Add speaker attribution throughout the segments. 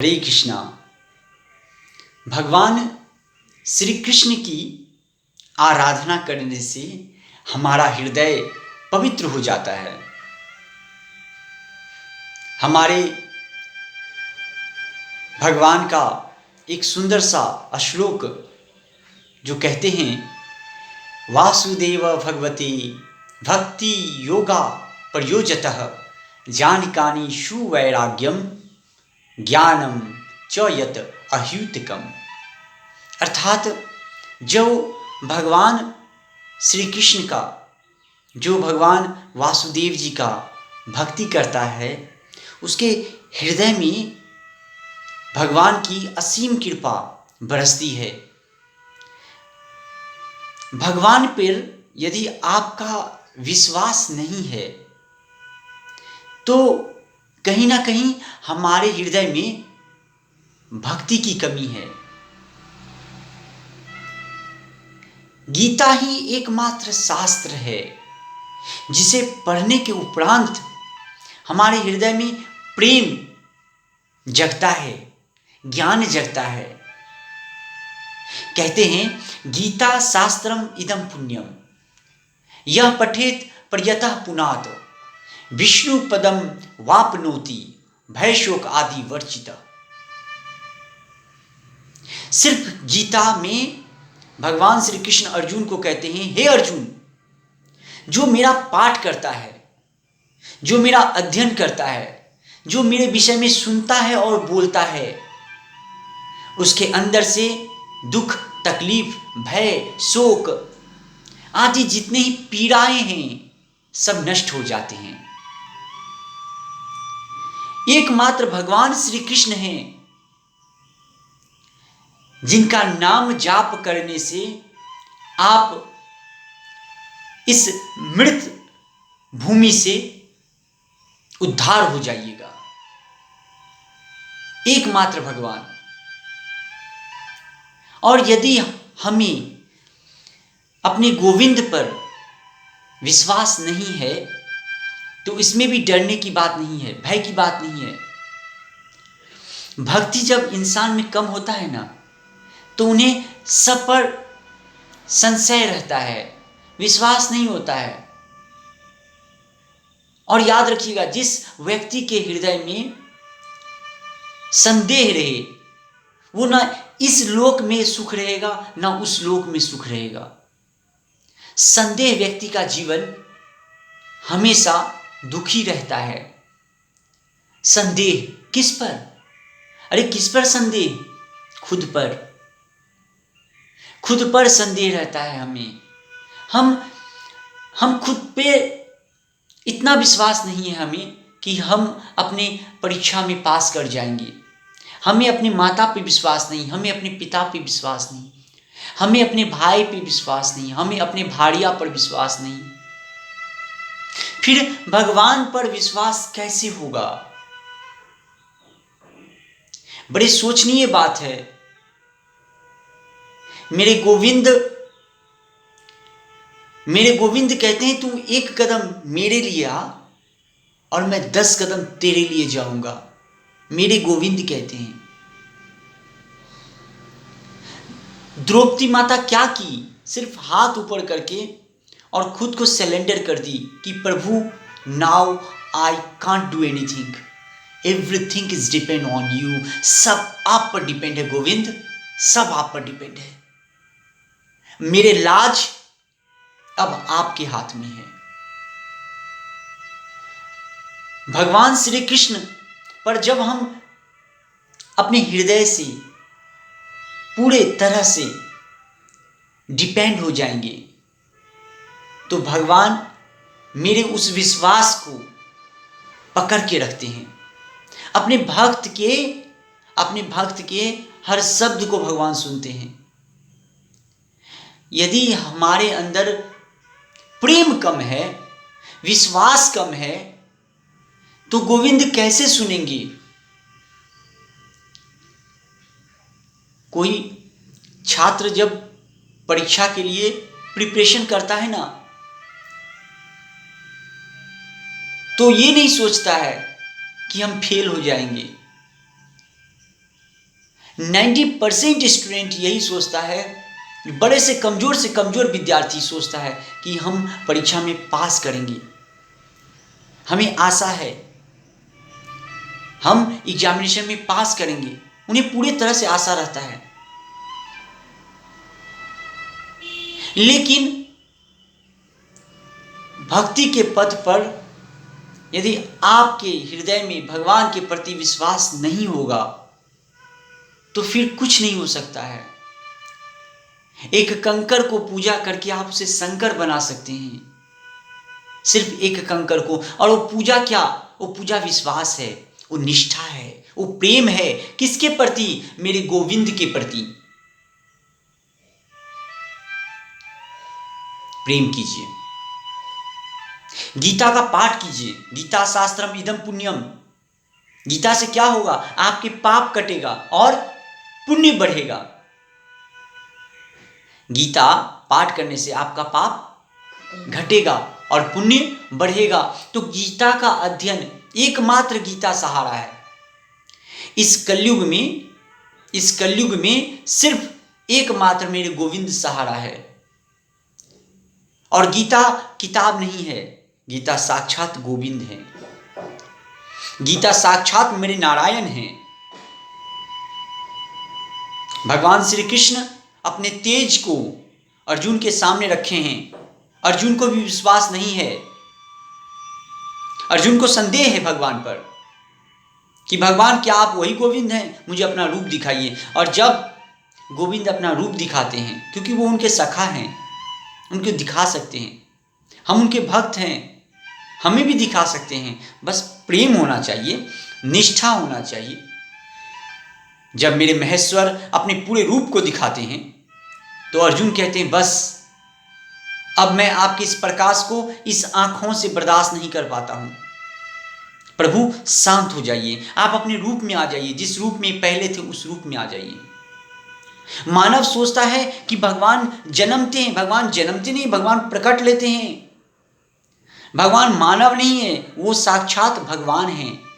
Speaker 1: हरे कृष्णा। भगवान श्री कृष्ण की आराधना करने से हमारा हृदय पवित्र हो जाता है। हमारे भगवान का एक सुंदर सा श्लोक जो कहते हैं, वासुदेव भगवती भक्ति योगा प्रयोजतः जानिकानि सुवैराग्यम ज्ञानम च यत अह्युतकम। अर्थात जो भगवान श्री कृष्ण का, जो भगवान वासुदेव जी का भक्ति करता है, उसके हृदय में भगवान की असीम कृपा बरसती है। भगवान पर यदि आपका विश्वास नहीं है तो कहीं ना कहीं हमारे हृदय में भक्ति की कमी है। गीता ही एकमात्र शास्त्र है जिसे पढ़ने के उपरांत हमारे हृदय में प्रेम जगता है, ज्ञान जगता है। कहते हैं, गीता शास्त्रम इदम पुण्यम यह पठेत प्रयतः पुनात विष्णु पदम वापनोति भय शोक आदि वर्जित। सिर्फ गीता में भगवान श्री कृष्ण अर्जुन को कहते हैं, हे अर्जुन, जो मेरा पाठ करता है, जो मेरा अध्ययन करता है, जो मेरे विषय में सुनता है और बोलता है, उसके अंदर से दुख, तकलीफ, भय, शोक आदि जितने ही पीड़ाएं हैं सब नष्ट हो जाते हैं। एकमात्र भगवान श्री कृष्ण हैं जिनका नाम जाप करने से आप इस मृत भूमि से उद्धार हो जाइएगा। एकमात्र भगवान। और यदि हमें अपने गोविंद पर विश्वास नहीं है तो इसमें भी डरने की बात नहीं है, भय की बात नहीं है। भक्ति जब इंसान में कम होता है ना, तो उन्हें सब पर संशय रहता है, विश्वास नहीं होता है। और याद रखिएगा, जिस व्यक्ति के हृदय में संदेह रहे वो ना इस लोक में सुख रहेगा ना उस लोक में सुख रहेगा। संदेह व्यक्ति का जीवन हमेशा दुखी रहता है। संदेह किस पर? अरे किस पर संदेह? खुद पर। खुद पर संदेह रहता है हमें। हम खुद पे इतना विश्वास नहीं है हमें कि हम अपने परीक्षा में पास कर जाएंगे। हमें अपने माता पे विश्वास नहीं, हमें अपने पिता पे विश्वास नहीं, हमें अपने भाई पे विश्वास नहीं, हमें अपने भाड़िया पर विश्वास नहीं। फिर भगवान पर विश्वास कैसे होगा? बड़ी सोचनीय बात है। मेरे गोविंद कहते हैं, तू एक कदम मेरे लिए आ और मैं 10 कदम तेरे लिए जाऊंगा। मेरे गोविंद कहते हैं। द्रौपदी माता क्या की? सिर्फ हाथ ऊपर करके और खुद को सरेंडर कर दी कि प्रभु, now I can't do anything, everything is depend on you. सब आप पर डिपेंड है गोविंद, सब आप पर डिपेंड है। मेरे लाज अब आपके हाथ में है। भगवान श्री कृष्ण पर जब हम अपने हृदय से पूरे तरह से डिपेंड हो जाएंगे तो भगवान मेरे उस विश्वास को पकड़ के रखते हैं। अपने भक्त के हर शब्द को भगवान सुनते हैं। यदि हमारे अंदर प्रेम कम है, विश्वास कम है, तो गोविंद कैसे सुनेंगे? कोई छात्र जब परीक्षा के लिए प्रिपरेशन करता है ना, तो ये नहीं सोचता है कि हम फेल हो जाएंगे। 90% स्टूडेंट यही सोचता है, बड़े से कमज़ोर विद्यार्थी सोचता है कि हम परीक्षा में पास करेंगे, हमें आशा है हम एग्जामिनेशन में पास करेंगे, उन्हें पूरी तरह से आशा रहता है। लेकिन भक्ति के पथ पर यदि आपके हृदय में भगवान के प्रति विश्वास नहीं होगा तो फिर कुछ नहीं हो सकता है। एक कंकर को पूजा करके आप उसे शंकर बना सकते हैं, सिर्फ एक कंकर को। और वो पूजा क्या? वो पूजा विश्वास है, वो निष्ठा है, वो प्रेम है। किसके प्रति? मेरे गोविंद के प्रति। प्रेम कीजिए, गीता का पाठ कीजिए। गीता शास्त्रम इदम पुण्यम। गीता से क्या होगा? आपके पाप कटेगा और पुण्य बढ़ेगा। गीता पाठ करने से आपका पाप घटेगा और पुण्य बढ़ेगा। तो गीता का अध्ययन, एकमात्र गीता सहारा है। इस कलयुग में सिर्फ एकमात्र मेरे गोविंद सहारा है। और गीता किताब नहीं है, गीता साक्षात गोविंद है, गीता साक्षात मेरे नारायण हैं। भगवान श्री कृष्ण अपने तेज को अर्जुन के सामने रखे हैं। अर्जुन को भी विश्वास नहीं है, अर्जुन को संदेह है भगवान पर कि भगवान क्या आप वही गोविंद हैं? मुझे अपना रूप दिखाइए। और जब गोविंद अपना रूप दिखाते हैं, क्योंकि वो उनके सखा हैं, उनको दिखा सकते हैं, हम उनके भक्त हैं, हमें भी दिखा सकते हैं। बस प्रेम होना चाहिए, निष्ठा होना चाहिए। जब मेरे महेश्वर अपने पूरे रूप को दिखाते हैं तो अर्जुन कहते हैं बस अब मैं आपके इस प्रकाश को इस आंखों से बर्दाश्त नहीं कर पाता हूं। प्रभु शांत हो जाइए, आप अपने रूप में आ जाइए, जिस रूप में पहले थे उस रूप में आ जाइए। मानव सोचता है कि भगवान जन्मते हैं, भगवान जन्मते नहीं, भगवान प्रकट लेते हैं। भगवान मानव नहीं है, वो साक्षात भगवान हैं,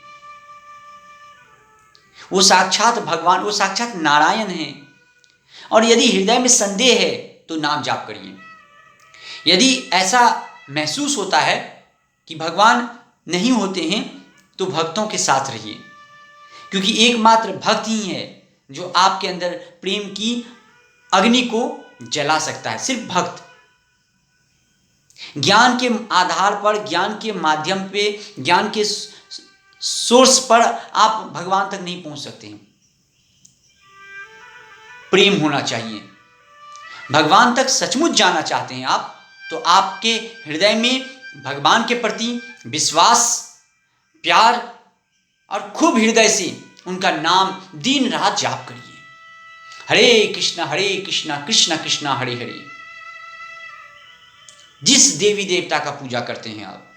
Speaker 1: वो साक्षात भगवान, वो साक्षात नारायण हैं। और यदि हृदय में संदेह है तो नाम जाप करिए। यदि ऐसा महसूस होता है कि भगवान नहीं होते हैं तो भक्तों के साथ रहिए, क्योंकि एकमात्र भक्त ही है जो आपके अंदर प्रेम की अग्नि को जला सकता है। सिर्फ भक्त। ज्ञान के आधार पर, ज्ञान के माध्यम पे, ज्ञान के सोर्स पर आप भगवान तक नहीं पहुंच सकते हैं। प्रेम होना चाहिए। भगवान तक सचमुच जाना चाहते हैं आप, तो आपके हृदय में भगवान के प्रति विश्वास, प्यार और खूब हृदय से उनका नाम दिन रात जाप करिए। हरे कृष्णा कृष्ण कृष्णा हरे हरे। जिस देवी देवता का पूजा करते हैं आप,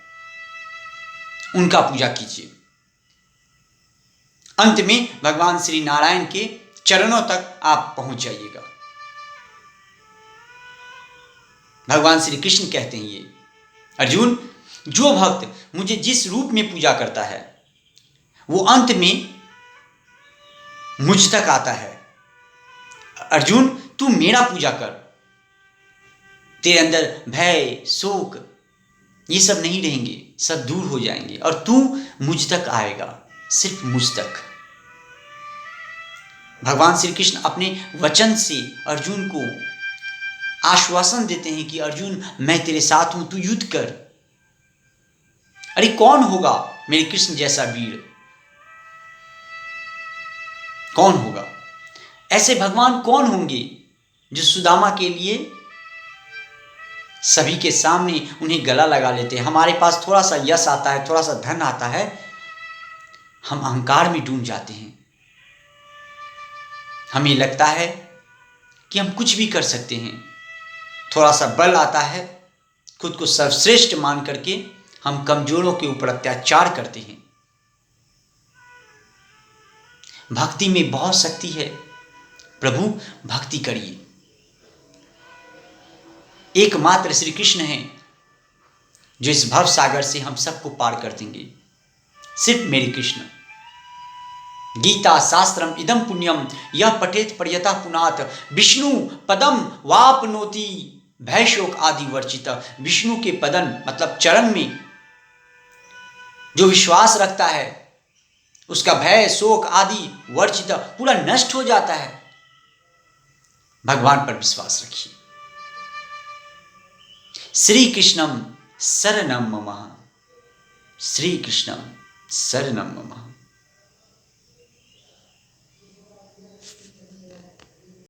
Speaker 1: उनका पूजा कीजिए। अंत में भगवान श्री नारायण के चरणों तक आप पहुंच जाइएगा। भगवान श्री कृष्ण कहते हैं ये, अर्जुन, जो भक्त मुझे जिस रूप में पूजा करता है वो अंत में मुझ तक आता है। अर्जुन, तू मेरा पूजा कर, तेरे अंदर भय, शोक ये सब नहीं रहेंगे, सब दूर हो जाएंगे और तू मुझ तक आएगा, सिर्फ मुझ तक। भगवान श्री कृष्ण अपने वचन से अर्जुन को आश्वासन देते हैं कि अर्जुन, मैं तेरे साथ हूं, तू युद्ध कर। अरे कौन होगा मेरे कृष्ण जैसा वीर? कौन होगा? ऐसे भगवान कौन होंगे जो सुदामा के लिए सभी के सामने उन्हें गला लगा लेते हैं? हमारे पास थोड़ा सा यश आता है, थोड़ा सा धन आता है, हम अहंकार में डूब जाते हैं। हमें लगता है कि हम कुछ भी कर सकते हैं। थोड़ा सा बल आता है, खुद को सर्वश्रेष्ठ मान करके हम कमजोरों के ऊपर अत्याचार करते हैं। भक्ति में बहुत शक्ति है। प्रभु भक्ति करिए। एकमात्र श्री कृष्ण हैं जो इस भव सागर से हम सबको पार कर देंगे। सिर्फ मेरे कृष्ण। गीता शास्त्रम इदम पुण्यम यह पठेत पर्यता पुनात विष्णु पदम वापनोति भय शोक आदि वर्जित। विष्णु के पदन मतलब चरण में जो विश्वास रखता है उसका भय शोक आदि वर्जित पूरा नष्ट हो जाता है। भगवान पर विश्वास रखिए। श्री कृष्णम शरणम मम, श्री कृष्णम शरणम मम।